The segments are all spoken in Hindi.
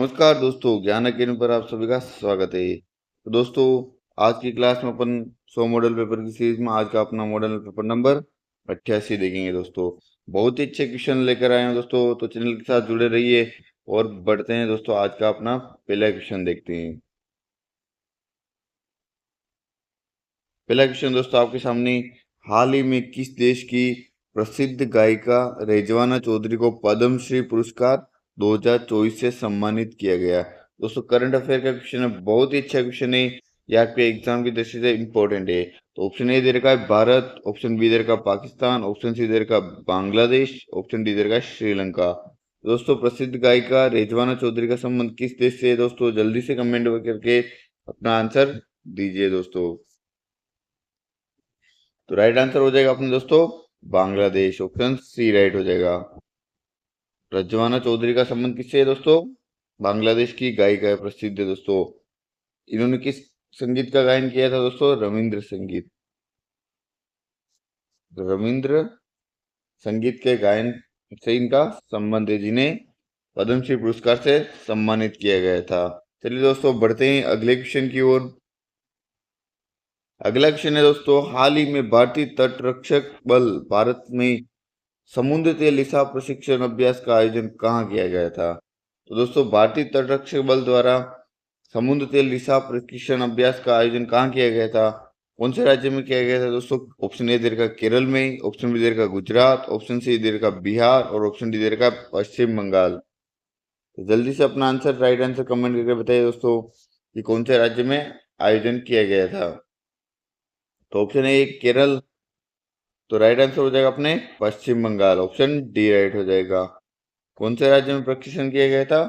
नमस्कार दोस्तों, ज्ञान अकेडमी पर आप सभी का स्वागत है। तो दोस्तों, आज की क्लास में अपन 100 मॉडल पेपर की सीरीज में आज का अपना मॉडल पेपर नंबर 88 देखेंगे। दोस्तों, बहुत ही अच्छे क्वेश्चन लेकर आए हैं दोस्तों, तो चैनल के साथ जुड़े रहिए और बढ़ते हैं दोस्तों। आज का अपना पहला क्वेश्चन देखते हैं। पहला क्वेश्चन दोस्तों आपके सामने, हाल ही में किस देश की प्रसिद्ध गायिका रेजवाना चौधरी को पद्मश्री पुरस्कार 2024 से सम्मानित किया गया? दोस्तों, करंट अफेयर का क्वेश्चन है, बहुत ही अच्छा क्वेश्चन है, ये आपके एग्जाम की दृष्टि से इंपॉर्टेंट है। तो ऑप्शन ए दे रखा है भारत, ऑप्शन बी दे रखा पाकिस्तान, ऑप्शन सी दे रखा बांग्लादेश, ऑप्शन डी दे रखा श्रीलंका। दोस्तों, प्रसिद्ध गायिका रेजवाना चौधरी का संबंध किस देश से है? दोस्तों, जल्दी से कमेंट करके अपना आंसर दीजिए दोस्तों। तो राइट आंसर हो जाएगा अपने दोस्तों बांग्लादेश, ऑप्शन सी राइट हो जाएगा। रजवाना चौधरी का संबंध किससे है दोस्तों? बांग्लादेश की गायिका है, प्रसिद्ध है दोस्तों। इन्होंने किस संगीत का गायन किया था दोस्तों? रविंद्र संगीत। रविंद्र संगीत के गायन से इनका संबंध है, जिन्हें पद्मश्री पुरस्कार से सम्मानित किया गया था। चलिए दोस्तों, बढ़ते हैं अगले क्वेश्चन की ओर। अगला क्वेश्चन है दोस्तों, हाल ही में भारतीय तटरक्षक बल भारत में समुद्र तेल रिसाव प्रशिक्षण अभ्यास का आयोजन कहाँ किया गया था? तो दोस्तों, भारतीय तटरक्षक बल द्वारा समुद्र तेल रिसाव प्रशिक्षण अभ्यास का आयोजन कहाँ किया गया था? कौन से राज्य में किया गया था दोस्तों? ऑप्शन ए दे रखा केरल में, ऑप्शन बी दे रखा गुजरात, ऑप्शन सी दे रखा बिहार और ऑप्शन डी दे रखा पश्चिम बंगाल। तो जल्दी से अपना आंसर, राइट आंसर कमेंट करके बताइए दोस्तों कि कौन से राज्य में आयोजन किया गया था। तो ऑप्शन ए केरल, तो राइट आंसर हो जाएगा अपने पश्चिम बंगाल, ऑप्शन डी राइट हो जाएगा। कौन से राज्य में प्रशिक्षण किया गया था?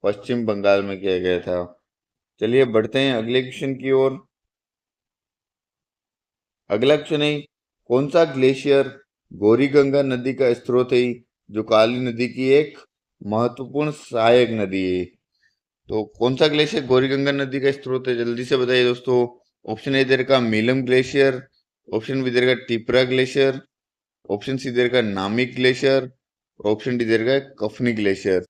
पश्चिम बंगाल में किया गया था। चलिए बढ़ते हैं अगले क्वेश्चन की ओर। अगला क्वेश्चन है, कौन सा ग्लेशियर गौरी गंगा नदी का स्रोत है, जो काली नदी की एक महत्वपूर्ण सहायक नदी है? तो कौन सा ग्लेशियर गौरी गंगा नदी का स्रोत है? जल्दी से बताइए दोस्तों। ऑप्शन ए दे रखा मीलम ग्लेशियर, ऑप्शन बी दे रखा टिपरा ग्लेशियर, ऑप्शन सी दे रखा नामिक ग्लेशियर, ऑप्शन डी दे रखा कफनी ग्लेशियर।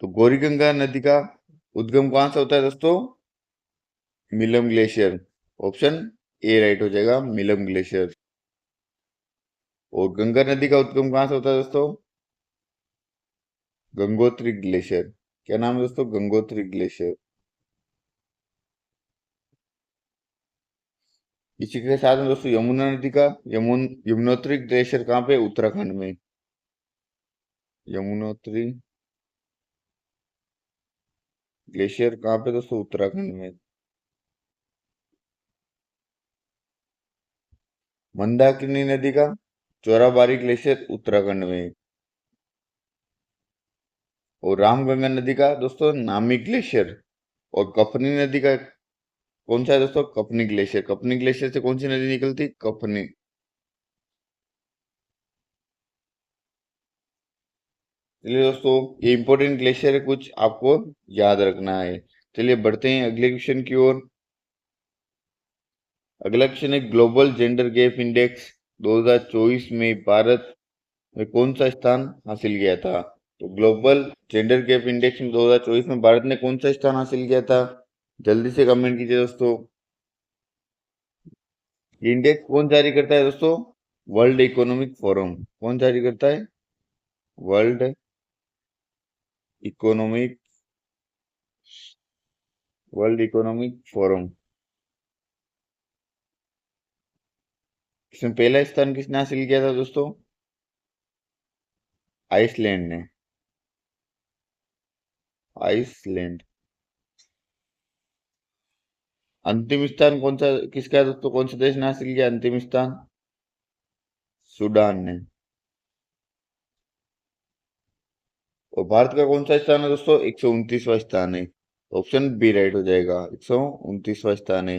तो गौरी गंगा नदी का उद्गम कहां से होता है दोस्तों? मीलम ग्लेशियर, ऑप्शन ए राइट हो जाएगा, मीलम ग्लेशियर। और गंगा नदी का उद्गम कहां से होता है दोस्तों? गंगोत्री ग्लेशियर। क्या नाम है दोस्तों? गंगोत्री ग्लेशियर। इसी के साथ में दोस्तों, यमुना नदी का यमुनोत्री ग्लेशियर कहाँ पे? उत्तराखंड में। यमुनोत्री ग्लेशियर कहाँ पे दोस्तों? उत्तराखंड में। मंदाकिनी नदी का चोराबाड़ी ग्लेशियर उत्तराखंड में। और रामगंगा नदी का दोस्तों नामिक ग्लेशियर। और कपनी नदी का कौन सा है दोस्तों? Company glacier. कपनी ग्लेशियर से कौन सी नदी निकलती? कपनी। चलिए दोस्तों, ये इंपॉर्टेंट ग्लेशियर है, कुछ आपको याद रखना है। चलिए बढ़ते हैं अगले क्वेश्चन की ओर। अगला क्वेश्चन है, ग्लोबल जेंडर गैप इंडेक्स 2024 में भारत में कौन सा स्थान हासिल किया था? तो ग्लोबल जेंडर गैप इंडेक्स में 2024 में भारत ने कौन सा स्थान हासिल किया था? जल्दी से कमेंट कीजिए दोस्तों। इंडेक्स कौन जारी करता है दोस्तों? World economic forum. कौन जारी करता है? World economic world economic forum. इसमें पहला स्थान किसने हासिल किया था दोस्तों? आइसलैंड ने। आइसलैंड। अंतिम स्थान कौन सा किसका है दोस्तों? कौन सा देश ने हासिल किया अंतिम स्थान? सूडान ने। और भारत का कौन सा स्थान है दोस्तों? 129वां स्थान है। ऑप्शन बी राइट हो जाएगा, 129वां स्थान है।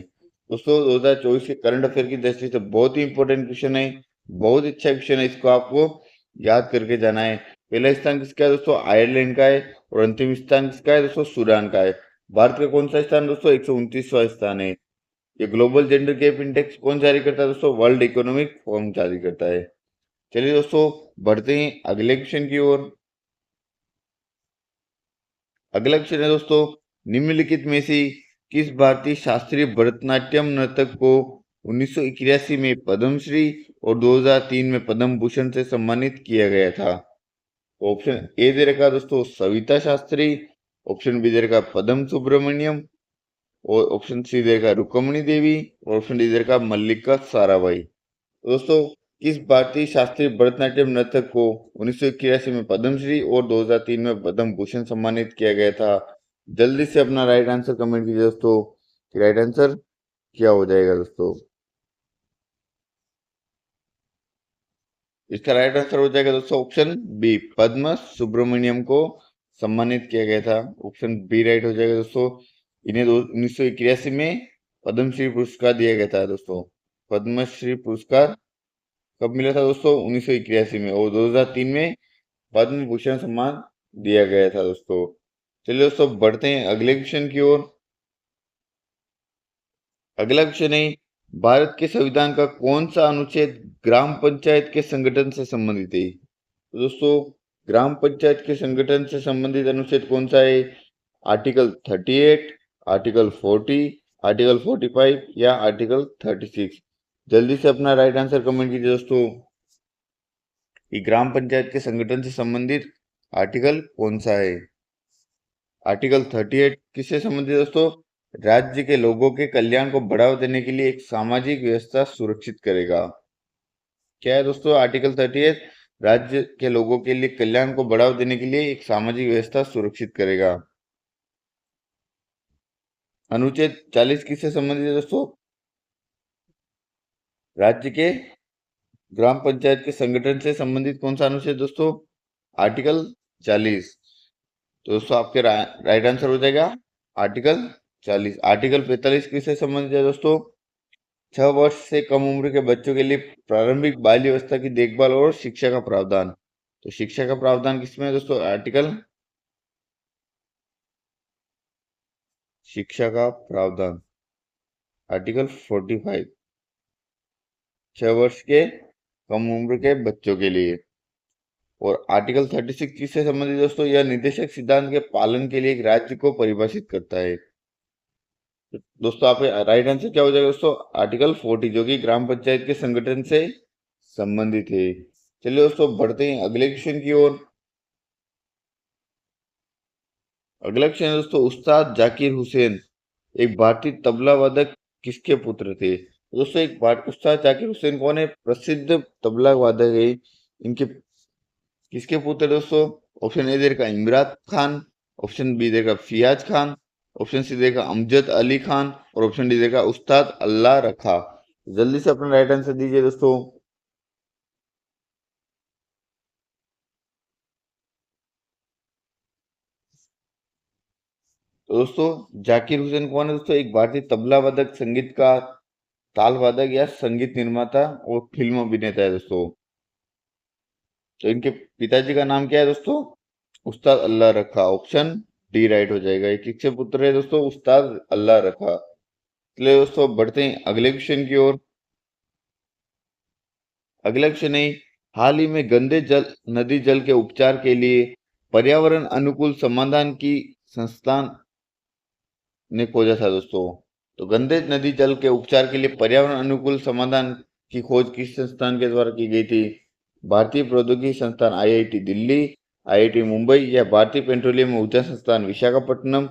दोस्तों, 2024 के करंट अफेयर की दृष्टि से बहुत ही इंपॉर्टेंट क्वेश्चन है, बहुत अच्छा क्वेश्चन है, इसको आपको याद करके जाना है। पहला स्थान किसका है दोस्तों? आयरलैंड का है। और अंतिम स्थान किसका है दोस्तों? सूडान का है। भारत का कौन सा स्थान दोस्तों? 129वां स्थान है। ये ग्लोबल जेंडर गैप इंडेक्स कौन जारी करता है दोस्तों? वर्ल्ड इकोनॉमिक फोरम जारी करता है। चलिए दोस्तों बढ़ते हैं अगले क्वेश्चन की ओर। अगला क्वेश्चन है दोस्तों, निम्नलिखित में से किस भारतीय शास्त्रीय भरतनाट्यम नर्तक को 1981 में पद्मश्री और 2003 में पद्म भूषण से सम्मानित किया गया था? ऑप्शन ए दे रखा दोस्तों सविता शास्त्री, ऑप्शन बी दे रखा पद्म सुब्रमण्यम, और ऑप्शन सी दे रखा रुक्मणी देवी, और ऑप्शन डी दे रखा मल्लिका साराभाई। दोस्तों किस भारतीय शास्त्रीय भरतनाट्यम नर्तक को 1981 में पद्मश्री और 2003 में पद्म भूषण सम्मानित किया गया था? जल्दी से अपना राइट आंसर कमेंट कीजिए दोस्तों कि राइट आंसर क्या हो जाएगा दोस्तों। इसका राइट आंसर हो जाएगा दोस्तों ऑप्शन बी, पद्म सुब्रमण्यम को सम्मानित किया गया था। ऑप्शन बी राइट हो जाएगा दोस्तों। इन्हें 1981 में पद्मश्री पुरस्कार दिया गया था दोस्तों। पद्मश्री पुरस्कार कब मिला था दोस्तों? 1981 में, और 2003 में पद्म भूषण सम्मान दिया गया था दोस्तों। चलिए दोस्तों बढ़ते हैं अगले क्वेश्चन की ओर। अगला क्वेश्चन है, भारत के संविधान का कौन सा अनुच्छेद ग्राम पंचायत के संगठन से संबंधित है? तो दोस्तों ग्राम पंचायत के संगठन से संबंधित अनुच्छेद कौन सा है? आर्टिकल 38, आर्टिकल 40, आर्टिकल 45 या आर्टिकल 36? जल्दी से अपना राइट आंसर कमेंट कीजिए दोस्तों कि ग्राम पंचायत के संगठन से संबंधित आर्टिकल कौन सा है? आर्टिकल 38 किससे संबंधित दोस्तों? राज्य के लोगों के कल्याण को बढ़ावा देने के लिए एक सामाजिक व्यवस्था सुरक्षित करेगा। क्या है दोस्तों आर्टिकल 38? राज्य के लोगों के लिए कल्याण को बढ़ावा देने के लिए एक सामाजिक व्यवस्था सुरक्षित करेगा। अनुच्छेद 40 किससे संबंधित है दोस्तों? राज्य के ग्राम पंचायत के संगठन से संबंधित कौन सा अनुच्छेद दोस्तों? आर्टिकल 40। तो दोस्तों आपके राइट आंसर हो जाएगा आर्टिकल 40। आर्टिकल 45 किससे संबंधित है दोस्तों? 6 वर्ष से कम उम्र के बच्चों के लिए प्रारंभिक बाल अवस्था की देखभाल और शिक्षा का प्रावधान। तो शिक्षा का प्रावधान किसमें है दोस्तों? आर्टिकल शिक्षा का प्रावधान आर्टिकल 45, 6 वर्ष के कम उम्र के बच्चों के लिए। और आर्टिकल 36 किससे संबंधित दोस्तों? यह निर्देशक सिद्धांत के पालन के लिए एक राज्य को परिभाषित करता है। तो दोस्तों आप राइट आंसर क्या हो जाएगा दोस्तों? आर्टिकल 40 जो कि ग्राम पंचायत के संगठन से संबंधित है। चलिए दोस्तों बढ़ते हैं अगले क्वेश्चन की ओर। अगला क्वेश्चन है दोस्तों, उस्ताद जाकिर हुसैन एक भारतीय तबला वादक किसके पुत्र थे? तो दोस्तों उस्ताद जाकिर हुसैन कौन है? प्रसिद्ध तबला वादक है। इनके किसके पुत्र दोस्तों? ऑप्शन ए देगा इमरान खान, ऑप्शन बी देगा फियाज खान, ऑप्शन सी देगा अमजद अली खान, और ऑप्शन डी देगा उस्ताद अल्लाह रखा। जल्दी से अपना राइट आंसर दीजिए दोस्तों। तो दोस्तों जाकिर हुसैन कौन है दोस्तों? एक भारतीय तबला वादक, संगीतकार, ताल वादक या संगीत निर्माता और फिल्म अभिनेता है दोस्तों। तो इनके पिताजी का नाम क्या है दोस्तों? उस्ताद अल्लाह रखा। ऑप्शन डी राइट हो जाएगा। ये किसके पुत्र है दोस्तों? उस्ताद अल्लाह रखा। चलिए दोस्तों बढ़ते हैं अगले क्वेश्चन की ओर। अगला क्वेश्चन है, हाल ही में गंदे जल नदी जल के उपचार के लिए पर्यावरण अनुकूल समाधान की संस्थान ने खोजा था दोस्तों। तो गंदे नदी जल के उपचार के लिए पर्यावरण अनुकूल समाधान की खोज किस संस्थान के द्वारा की गई थी? भारतीय प्रौद्योगिकी संस्थान आईआईटी दिल्ली, आईआईटी मुंबई, या भारतीय पेट्रोलियम ऊर्जा संस्थान विशाखापट्टनम,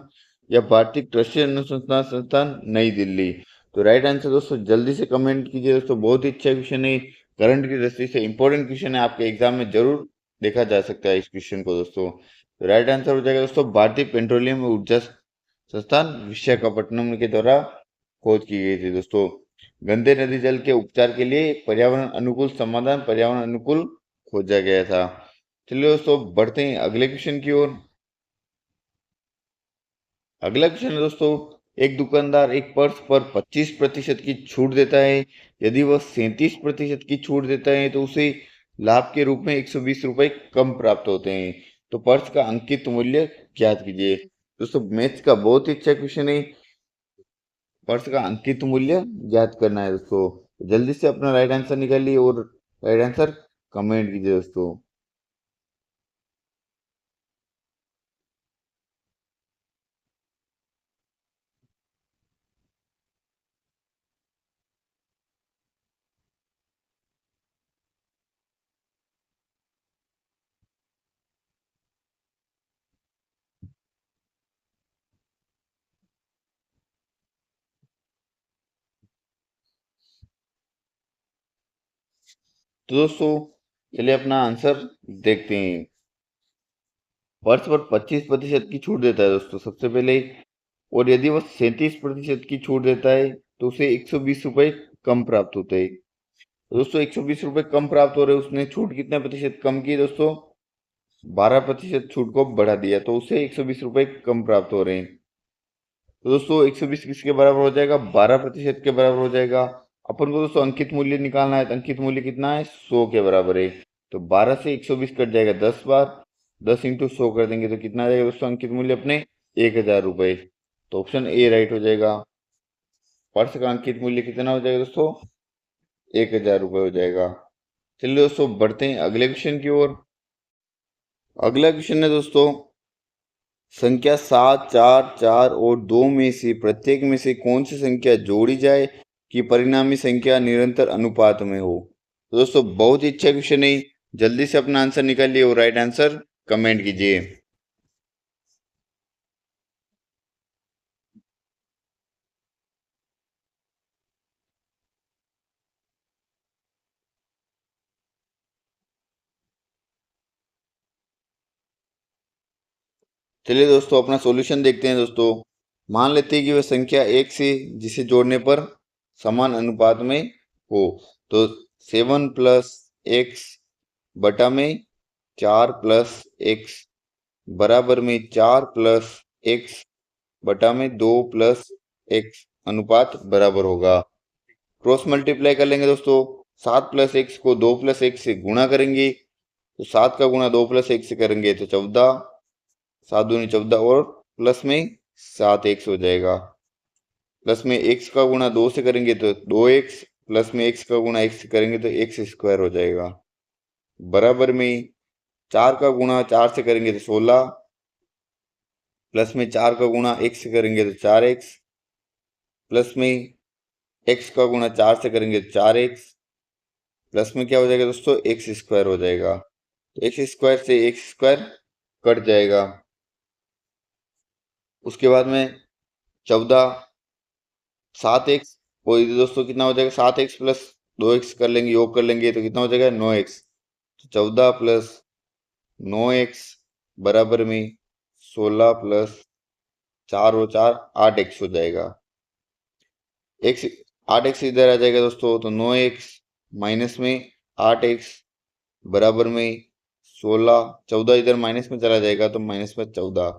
या भारतीय कृषि अनुसंधान संस्थान नई दिल्ली? तो राइट आंसर दोस्तों जल्दी से कमेंट कीजिए दोस्तों। बहुत ही अच्छा क्वेश्चन है, करंट की दृष्टि से इंपॉर्टेंट क्वेश्चन है, आपके एग्जाम में जरूर देखा जा सकता है इस क्वेश्चन को दोस्तों। तो राइट आंसर हो जाएगा दोस्तों भारतीय पेट्रोलियम ऊर्जा संस्थान विशाखापट्टनम के द्वारा खोज की गई थी दोस्तों। गंदे नदी जल के उपचार के लिए पर्यावरण अनुकूल समाधान, पर्यावरण अनुकूल खोजा गया था। चलिए दोस्तों बढ़ते हैं अगले क्वेश्चन की ओर। अगला क्वेश्चन है दोस्तों, एक दुकानदार एक पर्स पर 25% की छूट देता है। यदि वह 37% की छूट देता है तो उसे लाभ के रूप में 120 रुपए कम प्राप्त होते हैं। तो पर्स का अंकित मूल्य ज्ञात कीजिए। दोस्तों मैथ्स का बहुत ही अच्छा क्वेश्चन है। पर्स का अंकित मूल्य ज्ञात करना है दोस्तों। जल्दी से अपना राइट आंसर निकालिए और राइट आंसर कमेंट कीजिए दोस्तों। तो दोस्तों चलिए अपना आंसर देखते हैं। पर्स पर 25% की छूट देता है दोस्तों सबसे पहले, और यदि वह 37% की छूट देता है तो उसे 120 रुपये कम प्राप्त होते हैं। तो दोस्तों 120 रुपये कम प्राप्त हो रहे, उसने छूट कितने प्रतिशत कम की दोस्तों? 12% छूट को बढ़ा दिया, तो उसे 120 रुपये कम प्राप्त हो रहे हैं। तो दोस्तों 120 किसके बराबर हो जाएगा? 12% के बराबर हो जाएगा। अपन को दोस्तों अंकित मूल्य निकालना है, तो अंकित मूल्य कितना है? 100 के बराबर है। तो 12 से 120 कट जाएगा 10 बार, 10 इंटू 100 कर देंगे तो कितना आ जाएगा दोस्तों अंकित मूल्य अपने? 1000 रुपये। तो ऑप्शन ए राइट हो जाएगा। पर्स का अंकित मूल्य कितना हो जाएगा दोस्तों? 1000 रुपये हो जाएगा। चलिए दोस्तों बढ़ते हैं अगले क्वेश्चन की ओर। अगला क्वेश्चन है दोस्तों, संख्या 7, 4, 4 और 2 में से प्रत्येक में से कौन सी संख्या जोड़ी जाए कि परिणामी संख्या निरंतर अनुपात में हो? तो दोस्तों बहुत ही अच्छा क्वेश्चन है, जल्दी से अपना आंसर निकालिए और राइट आंसर कमेंट कीजिए। चलिए दोस्तों अपना सॉल्यूशन देखते हैं दोस्तों। मान लेते हैं कि वह संख्या एक से जिसे जोड़ने पर समान अनुपात में हो, तो 7 प्लस एक्स बटा में 4 प्लस एक्स बराबर में 4 प्लस एक्स बटा में 2 प्लस एक्स अनुपात बराबर होगा। क्रॉस मल्टीप्लाई कर लेंगे दोस्तों। 7 प्लस एक्स को 2 प्लस एक्स से गुणा करेंगे, तो 7 का गुणा 2 प्लस एक्स से करेंगे तो 14, 7 दूनी 14 और प्लस में 7 एक्स हो जाएगा। प्लस में एक्स का गुणा 2 से करेंगे तो 2x, प्लस में एक्स का गुणा एक्स से करेंगे तो एक्स स्क्वायर हो जाएगा। बराबर में 4 का गुणा 4 से करेंगे तो 16, प्लस में 4 का गुणा एक्स से करेंगे तो 4x, प्लस में एक्स का गुणा 4 से करेंगे तो 4x, प्लस में क्या हो जाएगा दोस्तों? एक्स स्क्वायर हो जाएगा। तो एक्स स्क्वायर से एक्स स्क्वायर कट जाएगा। उसके बाद में 14, 7x, और इधर दोस्तों कितना हो जाएगा? 7x प्लस 2x कर लेंगे, योग कर लेंगे तो कितना हो जाएगा? 9x। तो 14 प्लस 9x बराबर में 16 प्लस 4 और 4 8x हो जाएगा। x 8x इधर आ जाएगा दोस्तों, तो 9x माइनस में 8x बराबर में 16, 14 इधर माइनस में चला जाएगा तो माइनस में 14।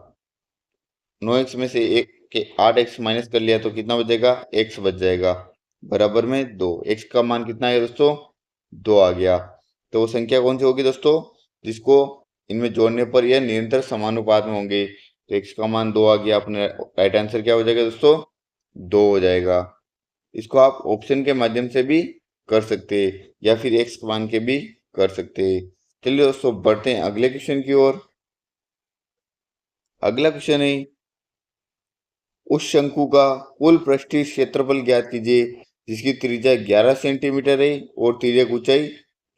9x में से एक के 8x माइनस कर लिया तो कितना बचेगा? x बच जाएगा बराबर में 2। x का मान कितना है दोस्तों? 2 आ गया। तो वो संख्या कौन सी होगी दोस्तों जिसको इनमें जोड़ने पर यह निरंतर समानुपात में होंगे? तो x का मान 2 आ गया। अपने राइट आंसर क्या हो जाएगा दोस्तों? 2 हो जाएगा। इसको आप ऑप्शन के माध्यम से भी कर सकते हैं या फिर x मान के भी कर सकते हैं। चलिए दोस्तों बढ़ते हैं अगले क्वेश्चन की ओर। अगला क्वेश्चन है, उस शंकु का कुल पृष्ठीय क्षेत्रफल ज्ञात कीजिए जिसकी त्रिज्या 11 सेंटीमीटर है और तिर्यक ऊंचाई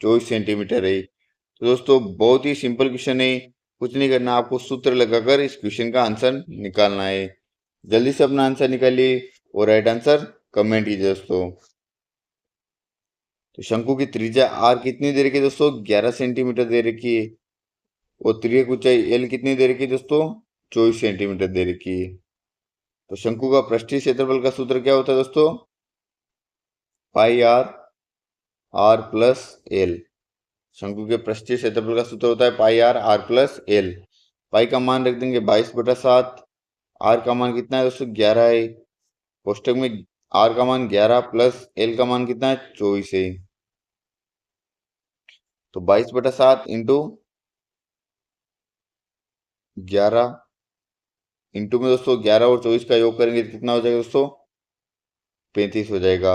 24 सेंटीमीटर है। तो दोस्तों बहुत ही सिंपल क्वेश्चन है, कुछ नहीं करना, आपको सूत्र लगाकर इस क्वेश्चन का आंसर निकालना है। जल्दी से अपना आंसर निकालिए और राइट आंसर कमेंट कीजिए दोस्तों। तो शंकु की त्रिज्या आर कितनी दे रखी है दोस्तों? 11 सेंटीमीटर दे रखी है, और त्रियक ऊंचाई एल कितनी दे रखी है दोस्तों? 24 सेंटीमीटर दे रखी है। तो शंकु का पृष्ठीय क्षेत्रफल का सूत्र क्या होता है दोस्तों? पाई आर, आर प्लस एल। शंकु के पृष्ठीय क्षेत्रफल का सूत्र होता है पाई आर, आर प्लस एल। पाई का मान रख देंगे 22/7। आर का मान कितना है दोस्तों? 11 है। कोष्टक में आर का मान 11 प्लस एल का मान कितना है? 24 है। तो 22/7 इंटू 11 इंटू में दोस्तों 11 और 24 का योग करेंगे तो कितना हो जाएगा दोस्तों? 35 हो जाएगा।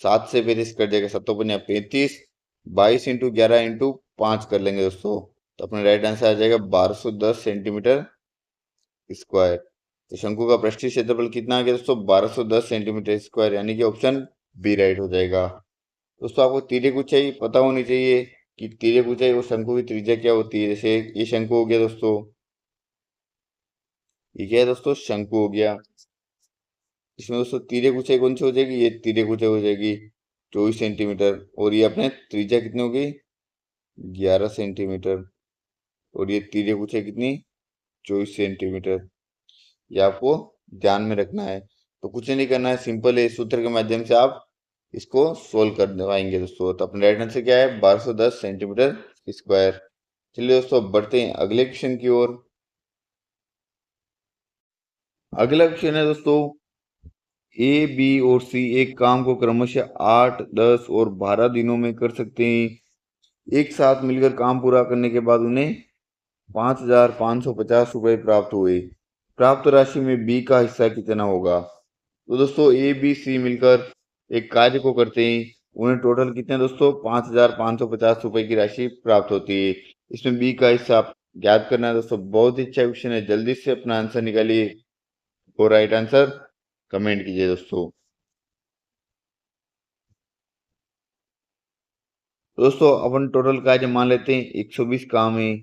7 से 35 कट जाएगा, 7 पंजा 35, 22 × 11 × 5 कर लेंगे दोस्तों, तो अपना राइट आंसर आ जाएगा 1210 सेंटीमीटर स्क्वायर। तो शंकु का पृष्ठीय क्षेत्रफल कितना आ गया दोस्तों? 1210 सेंटीमीटर स्क्वायर, यानी कि ऑप्शन बी राइट हो जाएगा। दोस्तों आपको तिर्यक ऊंचाई पता होनी चाहिए कि तिर्यक ऊंचाई और शंकु की त्रिज्या क्या होती है। जैसे ये शंकु हो गया दोस्तों, ये क्या है दोस्तों? शंकु हो गया। इसमें दोस्तों तिर्यक ऊंचाई कौन सी हो जाएगी? ये तिर्यक ऊंचाई हो जाएगी 24 सेंटीमीटर, और ये अपने त्रिज्या कितनी होगी? 11 सेंटीमीटर, और ये तिर्यक ऊंचाई कितनी? 24 सेंटीमीटर। ये आपको ध्यान में रखना है। तो कुछ नहीं करना है, सिंपल है, इस सूत्र के माध्यम से आप इसको सोल्व कर पाएंगे दोस्तों। तो अपना राइट आंसर क्या है? 1210 सेंटीमीटर स्क्वायर। चलिए दोस्तों अब बढ़ते हैं अगले क्वेश्चन की ओर। अगला क्वेश्चन है दोस्तों, ए, बी और सी एक काम को क्रमशः 8, 10 और 12 दिनों में कर सकते हैं। एक साथ मिलकर काम पूरा करने के बाद उन्हें 5,550 रुपये प्राप्त हुए। प्राप्त राशि में बी का हिस्सा कितना होगा? तो दोस्तों ए, बी, सी मिलकर एक कार्य को करते हैं, उन्हें टोटल कितने दोस्तों? 5,550 रुपये की राशि प्राप्त होती है। इसमें बी का हिस्सा आप ज्ञात करना है दोस्तों। बहुत ही अच्छा क्वेश्चन है, जल्दी से अपना आंसर निकालिए और राइट आंसर कमेंट कीजिए दोस्तों। दोस्तों अपन टोटल कार्य मान लेते हैं 120 काम है,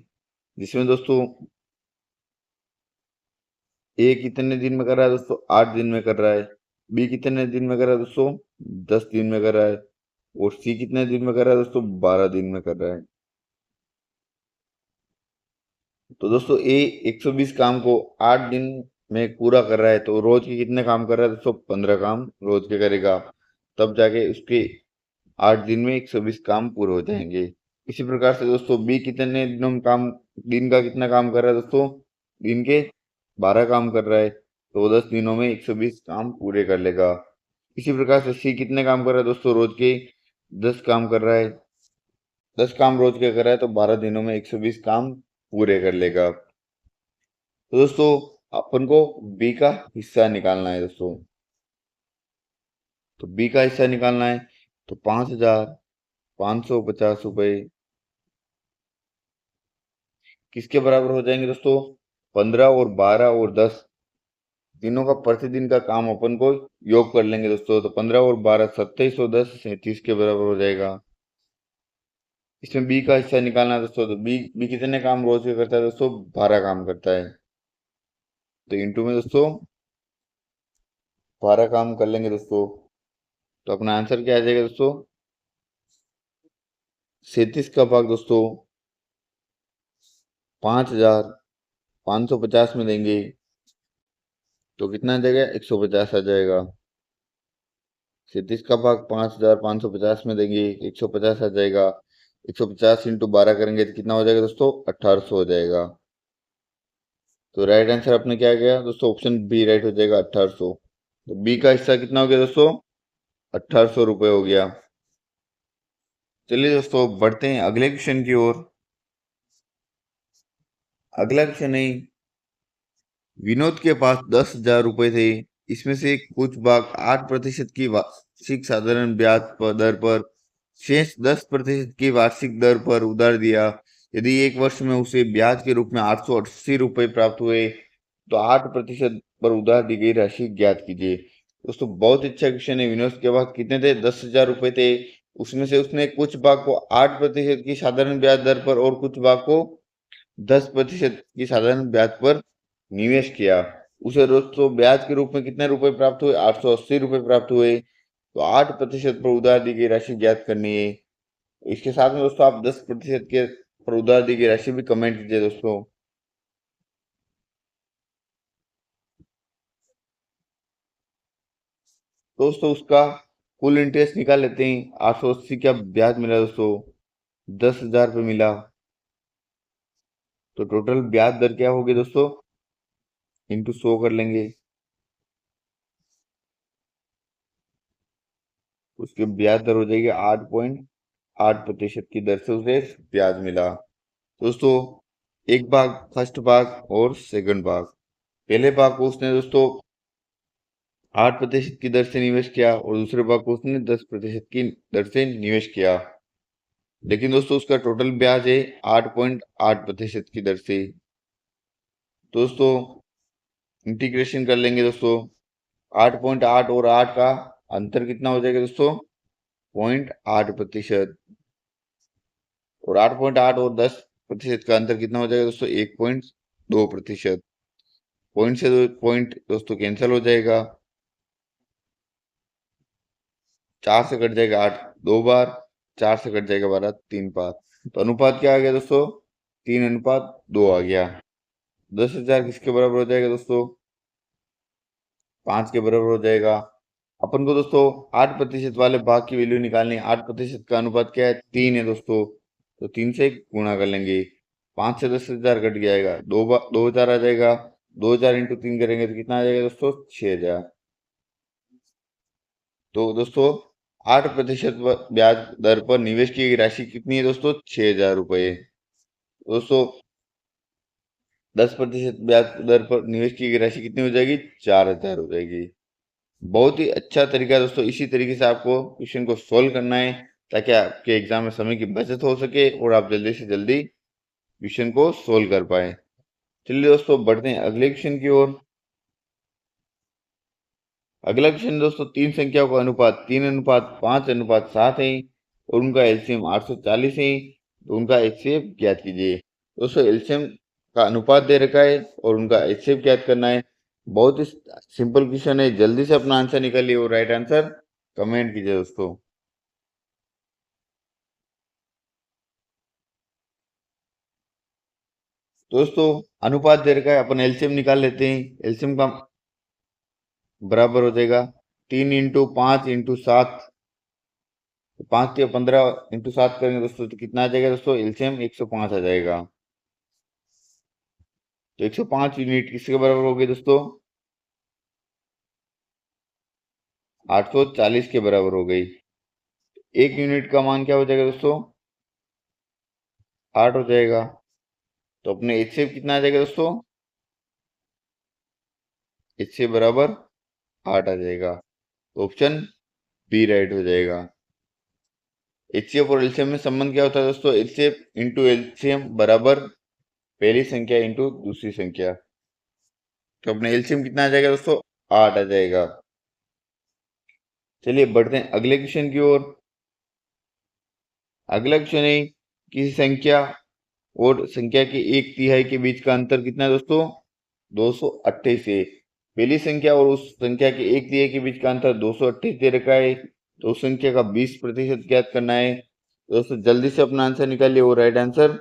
जिसमें दोस्तों ए कितने दिन में कर रहा है दोस्तों? 8 दिन में कर रहा है। बी कितने दिन में कर रहा है दोस्तों? 10 दिन में कर रहा है। और सी कितने दिन में कर रहा है दोस्तों? 12 दिन में कर रहा है। तो दोस्तों ए 120 काम को 8 दिन में पूरा कर रहा है, तो रोज के कितने काम कर रहा है दोस्तों? 15 काम रोज के करेगा, तब जाके उसके 8 दिन में 120 काम पूरे हो जाएंगे। इसी प्रकार से दोस्तों बी कितने दिनों में काम, दिन का कितना काम कर रहा है दोस्तों? दिन के 12 काम कर रहा है, तो वो 10 दिनों में 120 काम पूरे कर लेगा। इसी प्रकार से सी कितने काम कर रहा है दोस्तों? रोज के 10 काम कर रहा है, 10 काम रोज के कर रहा है, तो 12 दिनों में 120 काम पूरे कर लेगा। तो दोस्तों अपन को बी का हिस्सा निकालना है दोस्तों। तो बी का हिस्सा निकालना है, तो 5,550 रुपये किसके बराबर हो जाएंगे दोस्तों? 15 और 12 और 10 दिनों का प्रतिदिन का काम अपन को योग कर लेंगे दोस्तों। तो 15 और 12 27 और 10 37 के बराबर हो जाएगा। इसमें बी का हिस्सा निकालना है दोस्तों। तो बी बी कितने काम रोज के करता है दोस्तों? 12 काम करता है। तो इंटू में दोस्तों 12 काम कर लेंगे दोस्तों, तो अपना आंसर क्या आ जाएगा दोस्तों? 37 का भाग दोस्तों 5,550 में देंगे, तो कितना आ जाएगा? 150 आ जाएगा। 37 का भाग 5,550 में देंगे, 150 आ जाएगा। 150 इंटू 12 करेंगे तो कितना हो जाएगा दोस्तों? 1800 हो जाएगा। तो राइट आंसर अपने क्या आ गया दोस्तों? ऑप्शन बी राइट हो जाएगा, 1800। तो बी का हिस्सा कितना हो गया दोस्तों? 1800 रुपये हो गया। चलिए दोस्तों बढ़ते हैं अगले क्वेश्चन की ओर। अगला क्वेश्चन है, विनोद के पास 10,000 रुपये थे। इसमें से कुछ भाग 8% की वार्षिक साधारण ब्याज दर पर, शेष 10% की वार्षिक दर पर उधार दिया। यदि एक वर्ष में उसे ब्याज के रूप में 880 रुपये प्राप्त हुए, तो 8% पर उधार दी गई राशि ज्ञात कीजिए। दोस्तों बहुत अच्छा क्वेश्चन है। विनोद के पास कितने थे? 10,000 रुपये थे। उसमें से उसने कुछ भाग को 8% की साधारण ब्याज दर पर और कुछ भाग को 10% की साधारण ब्याज पर निवेश किया। उसे दोस्तों ब्याज के रूप में कितने रुपए प्राप्त हुए? 880 रुपये प्राप्त हुए। तो 8% पर उधार दी गई राशि ज्ञात करनी है। इसके साथ में दोस्तों आप 10% के पर उधार दी गई राशि भी कमेंट कीजिए दोस्तों। दोस्तों उसका कुल इंटरेस्ट निकाल लेते हैं। 880 का ब्याज मिला दोस्तों, 10,000 रुपये मिला, तो टोटल ब्याज दर क्या होगी दोस्तों? इंटू 100 कर लेंगे, उसकी ब्याज दर हो जाएगी 8.8% की दर से उसे ब्याज मिला। दोस्तों एक भाग फर्स्ट भाग और सेकंड भाग, पहले भाग को उसने दोस्तों 8% की दर से निवेश किया और दूसरे भाग को उसने 10% की दर से निवेश किया। लेकिन दोस्तों उसका टोटल ब्याज है 8.8% की दर से। दोस्तों इंटीग्रेशन कर लेंगे दोस्तों, 8.8 और 8 का अंतर कितना हो जाएगा दोस्तों, 0.8%। और 8.8 और 10% का अंतर कितना हो जाएगा दोस्तों, 1.2%। पॉइंट से पॉइंट दोस्तों कैंसिल हो जाएगा, 4 से कट जाएगा 8 दो बार, 4 से कट जाएगा 12 तीन बार। तो अनुपात क्या आ गया दोस्तों, 3:2 आ गया। 10,000 किसके बराबर हो जाएगा दोस्तों, 5 के बराबर हो जाएगा। अपन को दोस्तों 8% वाले भाग की वैल्यू निकालनी है। 8% का अनुपात क्या है, 3 है दोस्तों, तो 3 से गुणा कर लेंगे। 5 से 10,000 कट जाएगा, 2,000 आ जाएगा। 2,000 इंटू 3 करेंगे तो कितना आ जाएगा दोस्तों, 6,000। तो दोस्तों 8% ब्याज दर पर निवेश की गई राशि कितनी है दोस्तों, 6,000 रुपये। दोस्तों 10% ब्याज दर पर निवेश की गई राशि कितनी हो जाएगी, 4,000 हो जाएगी। बहुत ही अच्छा तरीका है दोस्तों, इसी तरीके से आपको क्वेश्चन को सोल्व करना है ताकि आपके एग्जाम में समय की बचत हो सके और आप जल्दी से जल्दी क्वेश्चन को सोल्व कर पाए। चलिए दोस्तों बढ़ते हैं अगले क्वेश्चन की ओर। अगला क्वेश्चन दोस्तों, तीन संख्याओं का अनुपात 3:5:7 है और उनका एलसीएम 840 है, तो उनका एचसीएफ ज्ञात कीजिए। दोस्तों एलसीएम का अनुपात दे रखा है और उनका एचसीएफ ज्ञात करना है। बहुत ही सिंपल क्वेश्चन है, जल्दी से अपना आंसर निकालिए और राइट आंसर कमेंट कीजिए दोस्तों। दोस्तों अनुपात दे रखा है, अपन एलसीएम निकाल लेते हैं। एलसीएम का बराबर हो जाएगा 3:5:7, 5 या 15 इंटू 7 करेंगे दोस्तों तो कितना आ जाएगा दोस्तों, एलसीएम 105 आ जाएगा। तो 105 यूनिट किसके बराबर हो गई दोस्तों, 840 के बराबर हो गई। एक यूनिट का मान क्या हो जाएगा दोस्तों, 8 हो जाएगा। तो अपने एचसीएफ कितना आ जाएगा दोस्तों, एचसीएफ बराबर 8 आ जाएगा। तो ऑप्शन बी राइट हो जाएगा। एचसीएफ और एलसीएम में संबंध क्या होता है दोस्तों, एचसीएफ इंटू एलसीएम बराबर पहली संख्या इंटू दूसरी संख्या। तो अपने एलसीएम कितना आ जाएगा दोस्तों, 8 आ जाएगा। चलिए बढ़ते हैं अगले क्वेश्चन की ओर। अगला क्वेश्चन है, किसी संख्या और संख्या के एक तिहाई के बीच का अंतर कितना है दोस्तों, 228 है। पहली संख्या और उस संख्या के एक तिहाई के बीच का अंतर 228 दे रखा है, तो उस संख्या का 20% ज्ञात करना है। दोस्तों जल्दी से अपना आंसर निकालिए और राइट आंसर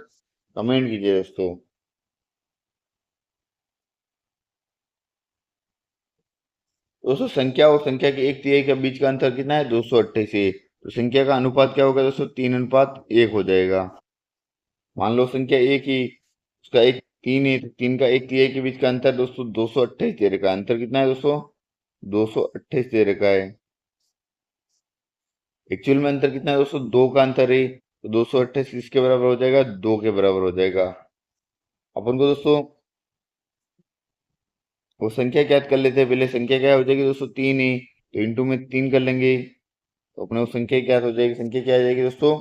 कमेंट कीजिए दोस्तों। दोस्तों संख्या और संख्या के एक तिहाई के बीच का अंतर कितना है, 228 है। तो संख्या का अनुपात क्या होगा दोस्तों, 3:1 हो जाएगा। मान लो संख्या एक ही, उसका एक 3 है, तो 3 का एक तिहाई के बीच का अंतर दोस्तों 228 दे रखा है। अंतर कितना है दोस्तों, 228 दे रखा है। एक्चुअल में अंतर कितना है दोस्तों, 2 का अंतर है, तो 228 किसके बराबर हो जाएगा, 2 के बराबर हो जाएगा। अपन को दोस्तों वो संख्या ज्ञात कर लेते हैं। पहले संख्या क्या हो जाएगी दोस्तों, 3 है, तो इंटू में 3 कर लेंगे तो अपने वो संख्या ज्ञात हो जाएगी। संख्या क्या आ जाएगी दोस्तों,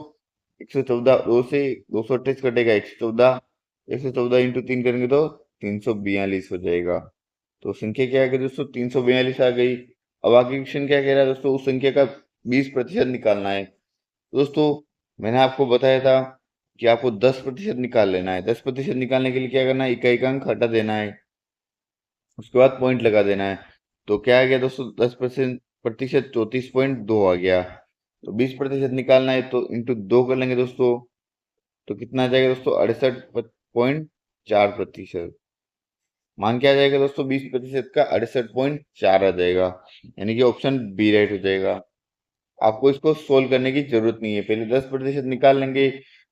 114। 2 से 228 कटेगा, 114। 114 इंटू 3 करेंगे तो 342 हो जाएगा। तो संख्या क्या आ गई दोस्तों, 342 आ गई। अब आगे क्वेश्चन क्या कह रहा है दोस्तों, उस संख्या का 20% निकालना है। दोस्तों मैंने आपको बताया था कि आपको 10% निकाल लेना है। 10% निकालने के लिए क्या करना है, इकाई का अंक हटा देना है, उसके बाद पॉइंट लगा देना है। तो क्या आ गया दोस्तों, 10% 34.2 आ गया। तो 20% निकालना है तो इंटू 2 कर लेंगे दोस्तों, तो कितना आ जाएगा दोस्तों, 68.4%। मान क्या आ जाएगा दोस्तों, 20% का 68.4 आ जाएगा, यानी कि ऑप्शन बी राइट हो जाएगा। आपको इसको सोल्व करने की जरूरत नहीं है, पहले 10% निकाल लेंगे।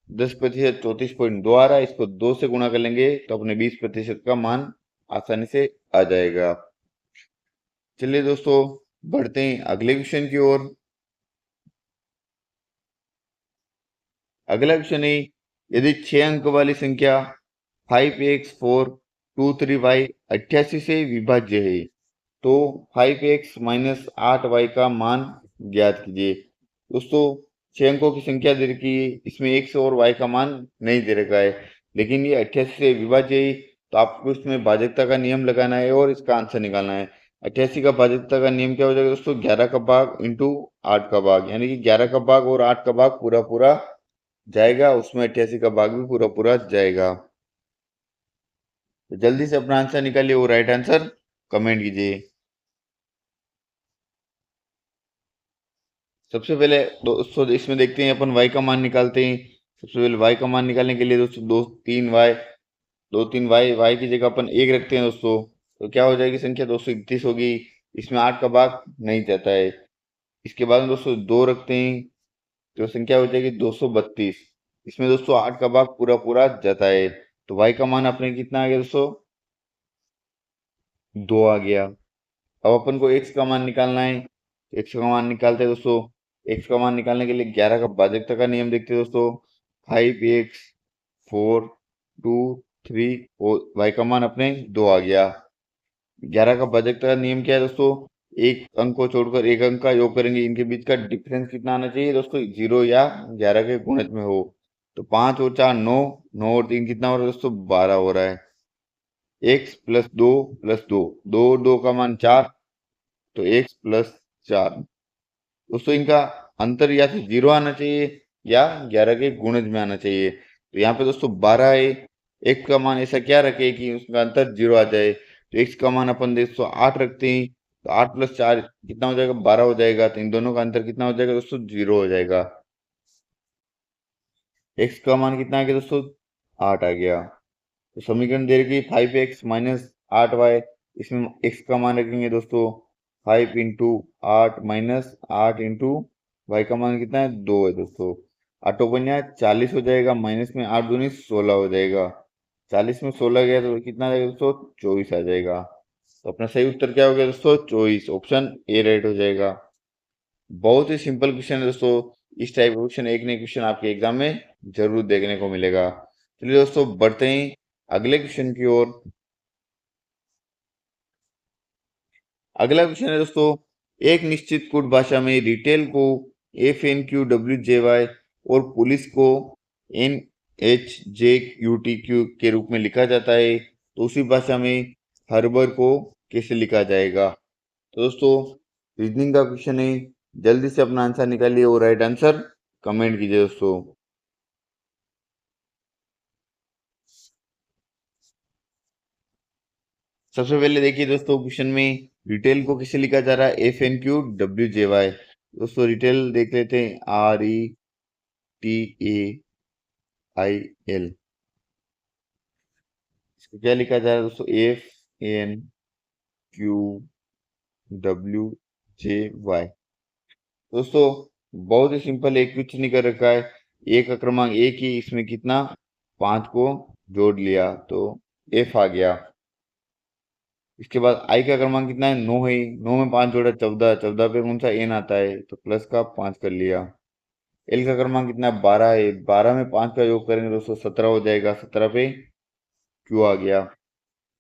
10% 34.2 आ रहा है, इसको 2 से गुणा कर लेंगे तो अपने 20% का मान आसानी से आ जाएगा। चलिए दोस्तों बढ़ते हैं अगले क्वेश्चन की ओर। अगला क्वेश्चन है, यदि 6 अंक वाली संख्या 5x423y 88 से विभाज्य है तो 5x - 8y का मान ज्ञात कीजिए। दोस्तों 6 अंकों की संख्या दे रखी है, इसमें x और y का मान नहीं दे रखा है, लेकिन ये 88 से विभाज्य है, तो आपको इसमें भाजकता का नियम लगाना है और इसका आंसर निकालना है। 88 का भाजकता का नियम क्या हो जाएगा दोस्तों, 11 का भाग इंटू 8 का भाग, यानी कि 11 का भाग और 8 का भाग पूरा पूरा जाएगा, उसमें 88 का भाग भी पूरा पूरा जाएगा। तो जल्दी से अपना आंसर निकालिए और राइट आंसर कमेंट कीजिए। सबसे पहले दोस्तों इसमें देखते हैं अपन y का मान निकालते हैं। सबसे पहले y का मान निकालने के लिए दोस्तों दो तीन y की जगह अपन एक रखते हैं दोस्तों, तो क्या हो जाएगी संख्या 231 होगी। इसमें 8 का भाग नहीं जाता है। इसके बाद में दोस्तों 2 रखते हैं, तो संख्या हो जाएगी 232। इसमें दोस्तों 8 का भाग पूरा पूरा जाता है, तो y का मान अपने कितना आ गया दोस्तों, 2 आ गया। अब अपन को x का मान निकालना है, तो x का मान निकालते हैं दोस्तों। x का मान निकालने के लिए 11 का भाजकता का नियम देखते हैं दोस्तों। 5x 4 2 3 और y का मान अपने 2 आ गया। 11 का भाजकता का नियम क्या है दोस्तों, एक अंक को छोड़कर एक अंक का योग करेंगे, इनके बीच का डिफरेंस कितना आना चाहिए दोस्तों, 0 या 11 के गुणज में हो। तो 5 और 4 9, 9 और 3 कितना हो रहा है दोस्तों, 12 हो रहा है। x प्लस 2 प्लस 2, 2 और 2 का मान 4, तो x प्लस 4। दोस्तों इनका अंतर या तो 0 आना चाहिए या 11 के गुणज में आना चाहिए। तो यहाँ पे दोस्तों 12 है, x का मान ऐसा क्या रखे कि उसका अंतर 0 आ जाए, तो x का मान अपन दोस्तों 8 रखते हैं, तो 8 प्लस 4 कितना हो जाएगा, 12 हो जाएगा। तो इन दोनों का अंतर कितना हो जाएगा दोस्तों, 0 हो जाएगा। x का मान कितना आ गया दोस्तों, 8 आ गया। तो समीकरण दे रखी 5x माइनस 8y, इसमें x का मान रखेंगे दोस्तों 5 इंटू 8 माइनस 8 इंटू वाई का मान कितना है, 2 है दोस्तों। 8 बन 40 हो जाएगा, माइनस में 8 दूनी 16 हो जाएगा। 40 में 16 गया तो कितना आ जाएगा दोस्तों, 24 आ जाएगा। तो अपना सही उत्तर क्या हो गया दोस्तों, 24, ऑप्शन ए राइट हो जाएगा। बहुत ही सिंपल क्वेश्चन है दोस्तों। इस टाइप का क्वेश्चन एक न क्वेश्चन आपके एग्जाम में जरूर देखने को मिलेगा। चलिए दोस्तों बढ़ते हैं अगले क्वेश्चन की ओर। अगला क्वेश्चन है दोस्तों, एक निश्चित कोड भाषा में रिटेल को FNQWJY और पुलिस को NHJQTQ के रूप में लिखा जाता है, तो उसी भाषा में हर्बर को कैसे लिखा जाएगा। तो दोस्तों रीजनिंग का क्वेश्चन है, जल्दी से अपना आंसर निकालिए और राइट आंसर कमेंट कीजिए दोस्तों। सबसे पहले देखिए दोस्तों क्वेश्चन में रिटेल को किसे लिखा जा रहा है, FNQWJY। दोस्तों रिटेल देख लेते हैं, RETAIL। इसको क्या लिखा जा रहा है दोस्तों, FNQWJY। दोस्तों बहुत ही सिंपल एक क्वेश्चन ही कर रखा है। ए का क्रमांक एक ही, इसमें कितना 5 को जोड़ लिया तो F आ गया। इसके बाद आई का क्रमांक कितना है, 9 है, 9 में 5 जोड़ा 14, 14 पे कौन सा एन आता है, तो प्लस का 5 कर लिया। एल का क्रमांक कितना है, 12 है, 12 में 5 का योग करेंगे दोस्तों 17 हो जाएगा, 17 पे क्यू आ गया।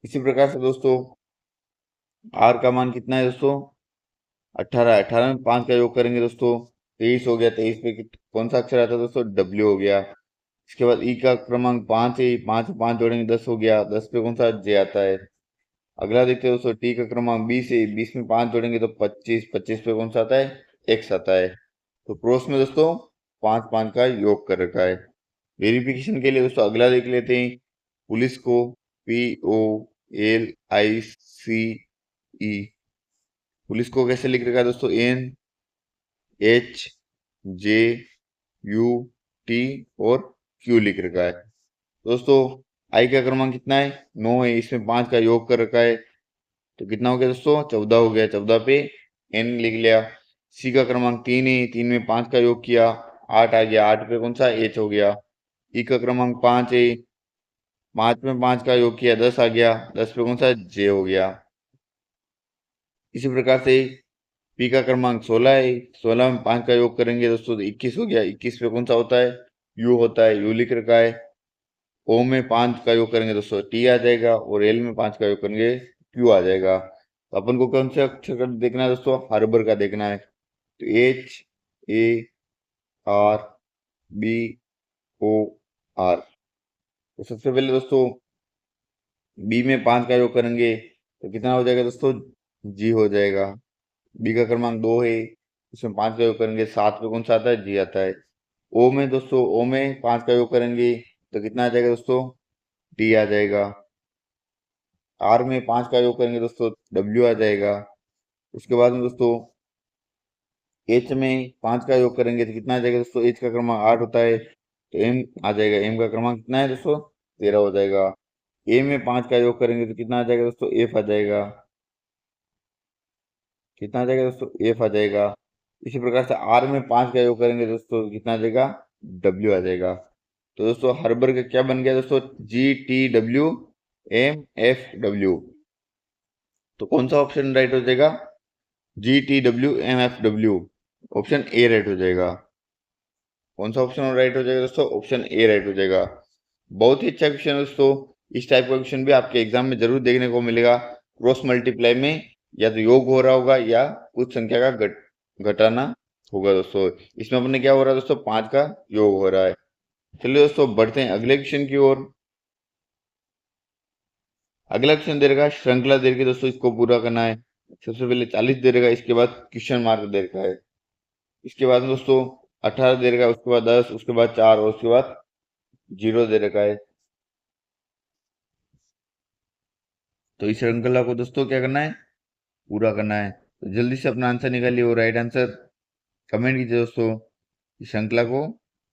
इसी प्रकार से दोस्तों आर का मान कितना है दोस्तों, 18, 18 में 5 का योग करेंगे दोस्तों 23 हो गया, 23 पे कौन सा अक्षर आता है दोस्तों, डब्ल्यू हो गया। इसके बाद ई का क्रमांक 5 है, 5 में 5 जोड़ेंगे 10 हो गया, 10 पे कौन सा जे आता है। अगला देखते हैं दोस्तों, टी का क्रमांक 20 है, 20 में 5 जोड़ेंगे तो 25, 25 पे कौन सा आता है, एक्स आता है। तो क्रॉस में दोस्तों 5 5 का योग कर रखा है। वेरिफिकेशन के लिए दोस्तों अगला देख लेते हैं, पुलिस को POLICE, पुलिस को कैसे लिख रखा है दोस्तों, NHJUT और Q लिख रखा है। दोस्तों आई का क्रमांक कितना है, 9 है, इसमें 5 का योग कर रखा है, तो कितना हो गया दोस्तों, 14 हो गया, 14 पे एन लिख लिया। सी का क्रमांक 3 है, 3 में 5 का योग किया 8 आ गया, 8 पे कौन सा एच हो गया। ई का क्रमांक 5 है, 5 में 5 का योग किया 10 आ गया, 10 पे कौन सा जे हो गया। इसी प्रकार से पी का क्रमांक 16 है, 16 में 5 का योग करेंगे दोस्तों तो 21 हो गया, 21 पे कौन सा होता है, यू होता है, यू लिख रखा है। ओ में 5 का योग करेंगे दोस्तों टी आ जाएगा, और एल में 5 का योग करेंगे क्यू आ जाएगा। तो अपन को कौन सा अक्षर का देखना है दोस्तों, हार्बर का देखना है। तो H A R B O R. तो सबसे पहले दोस्तों बी में 5 का योग करेंगे तो कितना हो जाएगा दोस्तों, जी हो जाएगा। बी का क्रमांक 2 है, इसमें 5 का योग करेंगे 7 पे कौन सा आता है, जी आता है। ओ में दोस्तों, ओ में 5 का योग करेंगे तो कितना आ जाएगा दोस्तों, डी आ जाएगा। आर में 5 का योग करेंगे दोस्तों, डब्ल्यू आ जाएगा। उसके बाद में दोस्तों एच में 5 का योग करेंगे तो कितना आ जाएगा दोस्तों, एच का क्रमांक 8 होता है तो एम आ जाएगा। एम का क्रमांक कितना है दोस्तों, 13 हो जाएगा। ए में 5 का योग करेंगे तो कितना आ जाएगा दोस्तों, एफ आ जाएगा। कितना आ जाएगा दोस्तों, एफ आ जाएगा। इसी प्रकार से आर में 5 का योग करेंगे दोस्तों, कितना आ जाएगा, डब्ल्यू आ जाएगा। तो दोस्तों हर वर्ग क्या बन गया दोस्तों, G T W M F W. तो कौन सा ऑप्शन राइट हो जाएगा, G T W M F W, option A right हो जाएगा। कौन सा ऑप्शन राइट हो जाएगा दोस्तों, ऑप्शन ए राइट हो जाएगा। बहुत ही अच्छा क्वेश्चन है दोस्तों। इस टाइप का क्वेश्चन भी आपके एग्जाम में जरूर देखने को मिलेगा। क्रॉस मल्टीप्लाई में या तो योग हो रहा होगा या कुछ संख्या का घटाना होगा दोस्तों। इसमें अपने क्या हो रहा है दोस्तों, 5 का योग हो रहा है। चलिए दोस्तों बढ़ते हैं अगले क्वेश्चन की ओर। अगला क्वेश्चन दे रखा है श्रृंखला दे रखी है दोस्तों, इसको पूरा करना है। सबसे पहले 40 दे रखा है, इसके बाद क्वेश्चन मार्क दे रखा है। इसके बाद में दोस्तों 18 दे रखा है, उसके बाद 10, उसके बाद 4 और उसके बाद 0 दे रखा है। तो इस श्रृंखला को दोस्तों क्या करना है, पूरा करना है। तो जल्दी से अपना आंसर निकालिए और राइट आंसर कमेंट कीजिए दोस्तों। इस श्रृंखला को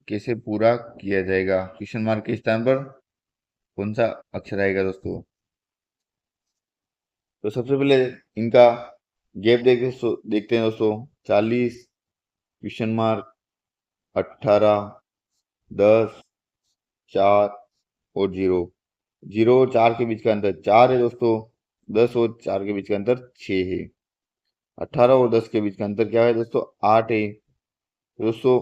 कैसे पूरा किया जाएगा, क्वेश्चन मार्क के स्थान पर कौन सा अक्षर आएगा दोस्तों। तो सबसे पहले इनका गैप देखते हैं दोस्तों। 40, क्वेश्चन मार्क, 18, 10, 4 और 0। 0 और 4 के बीच का अंतर 4 है दोस्तों। 10 और 4 के बीच का अंतर 6 है। 18 और 10 के बीच का अंतर क्या है दोस्तों, 8 है। दोस्तों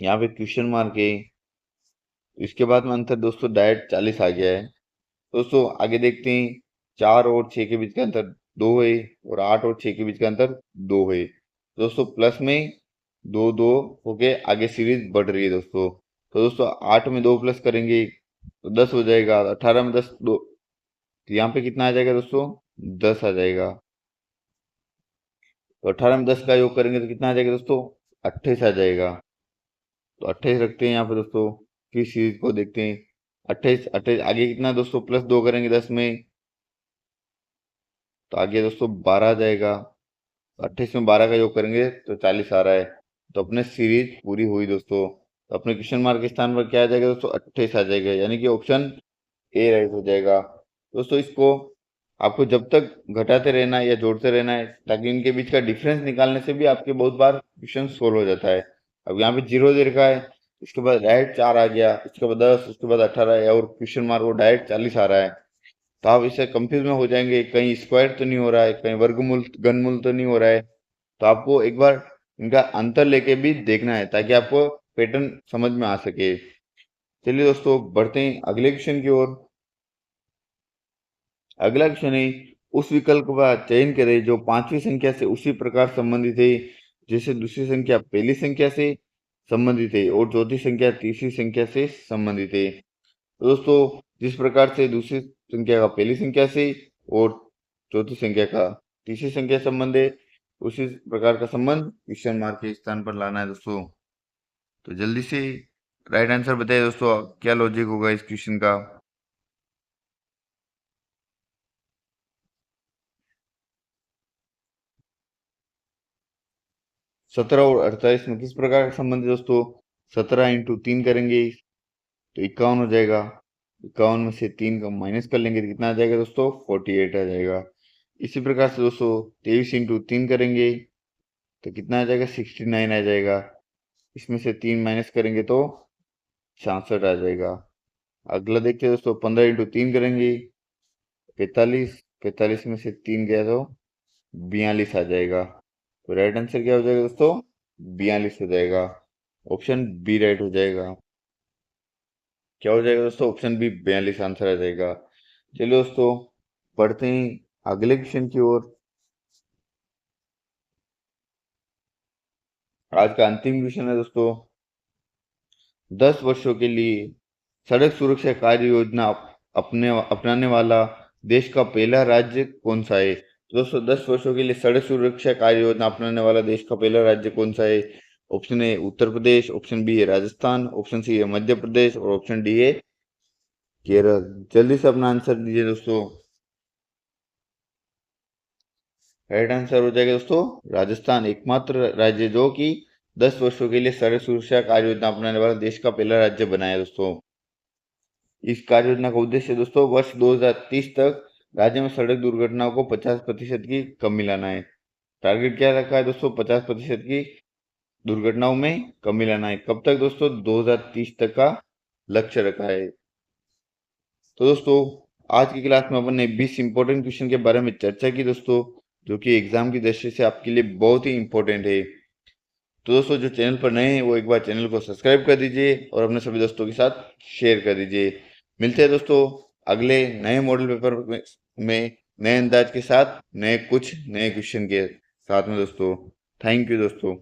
यहाँ पे क्वेश्चन मार्क है, इसके बाद में अंतर दोस्तों डायरेक्ट 40 आ गया है। दोस्तों आगे देखते हैं, 4 और 6 के बीच का अंतर 2 है और 8 और 6 के बीच का अंतर 2 है। दोस्तों प्लस में 2 2 होके आगे सीरीज बढ़ रही है दोस्तों। तो दोस्तों 8 में 2 प्लस करेंगे तो 10 हो जाएगा। 18 में 10 2, तो यहाँ पे कितना आ जाएगा दोस्तों, 10 आ जाएगा। तो 18 में 10 का योग करेंगे तो कितना आ जाएगा दोस्तों, 28 आ जाएगा। तो 28 रखते हैं यहाँ पे दोस्तों। फिर सीरीज को देखते हैं, 28 28 आगे कितना दोस्तों, प्लस 2 करेंगे 10 में तो आगे दोस्तों 12 आ जाएगा। 28 में 12 का योग करेंगे तो 40 आ रहा है। तो अपने सीरीज पूरी हुई दोस्तों। तो अपने क्वेश्चन मार्क के स्थान पर क्या आ जाएगा दोस्तों, 28 आ जाएगा, यानी कि ऑप्शन ए राइट हो जाएगा। दोस्तों इसको आपको जब तक घटाते रहना है या जोड़ते रहना है, ताकि इनके बीच का डिफरेंस निकालने से भी आपके बहुत बार क्वेश्चन सोल्व हो जाता है। अब यहाँ पे 0 दे रखा है, इसके बाद डायरेक्ट 4 आ गया, इसके बाद 10, उसके बाद 18 और क्वेश्चन मार्क वो डायरेक्ट 40 आ रहा है। तो आप इससे कंफ्यूज में हो जाएंगे, कहीं स्क्वायर तो नहीं हो रहा है, कहीं वर्गमूल घनमूल तो नहीं हो रहा है। तो आपको एक बार इनका अंतर लेके भी देखना है ताकि आपको पैटर्न समझ में आ सके। चलिए दोस्तों बढ़ते हैं अगले क्वेश्चन की ओर। अगला क्वेश्चन है, उस विकल्प का चयन करें जो पांचवी संख्या से उसी प्रकार संबंधित है जैसे दूसरी संख्या पहली संख्या से संबंधित है और चौथी संख्या तीसरी संख्या से संबंधित है। तो दोस्तों जिस प्रकार से दूसरी संख्या का पहली संख्या से और चौथी संख्या का तीसरी संख्या संबंध है, उसी प्रकार का संबंध क्वेश्चन मार्क के स्थान पर लाना है दोस्तों। तो जल्दी से राइट आंसर बताइए दोस्तों, क्या लॉजिक होगा इस क्वेश्चन का। 17 और 48 में किस प्रकार का संबंध है दोस्तों, 17 इंटू 3 करेंगे तो 51 हो जाएगा। 51 में से 3 का माइनस कर लेंगे तो कितना आ जाएगा दोस्तों, 48 आ जाएगा। इसी प्रकार से दोस्तों 23 इंटू 3 करेंगे तो कितना आ जाएगा, 69 आ जाएगा। इसमें से 3 माइनस करेंगे तो 66 आ जाएगा। अगला देखते हैं दोस्तों, 15 इंटू 3 करेंगे 45, 45 में से 3 गया तो 42 आ जाएगा। तो राइट आंसर क्या हो जाएगा दोस्तों, 42 हो जाएगा। ऑप्शन बी राइट हो जाएगा। क्या हो जाएगा दोस्तों, ऑप्शन बी 42 आंसर आ जाएगा। चलिए दोस्तों पढ़ते हैं अगले क्वेश्चन की ओर। आज का अंतिम क्वेश्चन है दोस्तों, 10 वर्षों के लिए सड़क सुरक्षा कार्य योजना अपनाने वाला देश का पहला राज्य कौन सा है? तो दोस्तों 10 वर्षों के लिए सड़क सुरक्षा कार्य योजना अपनाने वाला देश का पहला राज्य कौन सा है? Option A Uttar Pradesh, option B है राजस्थान, ऑप्शन सी है मध्य प्रदेश और ऑप्शन डी है केरल। जल्दी से अपना आंसर दीजिए दोस्तों। राइट आंसर हो जाएगा दोस्तों राजस्थान, एकमात्र राज्य जो कि 10 वर्षों के लिए सड़क सुरक्षा कार्य योजना अपनाने वाला देश का पहला राज्य बना है दोस्तों। इस कार्य योजना का उद्देश्य दोस्तों वर्ष 2030 तक राज्य में सड़क दुर्घटनाओं को 50% की कमी लाना है। टारगेट क्या रखा है दोस्तों? 50% की दुर्घटनाओं में कमी लाना है। कब तक दोस्तों? 2030 तक का लक्ष्य रखा है। तो दोस्तों आज की क्लास में अपन ने 20 इंपॉर्टेंट क्वेश्चन के बारे में चर्चा की दोस्तों, जो कि एग्जाम की दृष्टि से आपके लिए बहुत ही इंपॉर्टेंट है। तो दोस्तों जो चैनल पर नए हैं वो एक बार चैनल को सब्सक्राइब कर दीजिए और अपने सभी दोस्तों के साथ शेयर कर दीजिए। मिलते हैं दोस्तों अगले नए मॉडल पेपर में नए अंदाज के साथ, नए क्वेश्चन के साथ में दोस्तों। थैंक यू दोस्तों।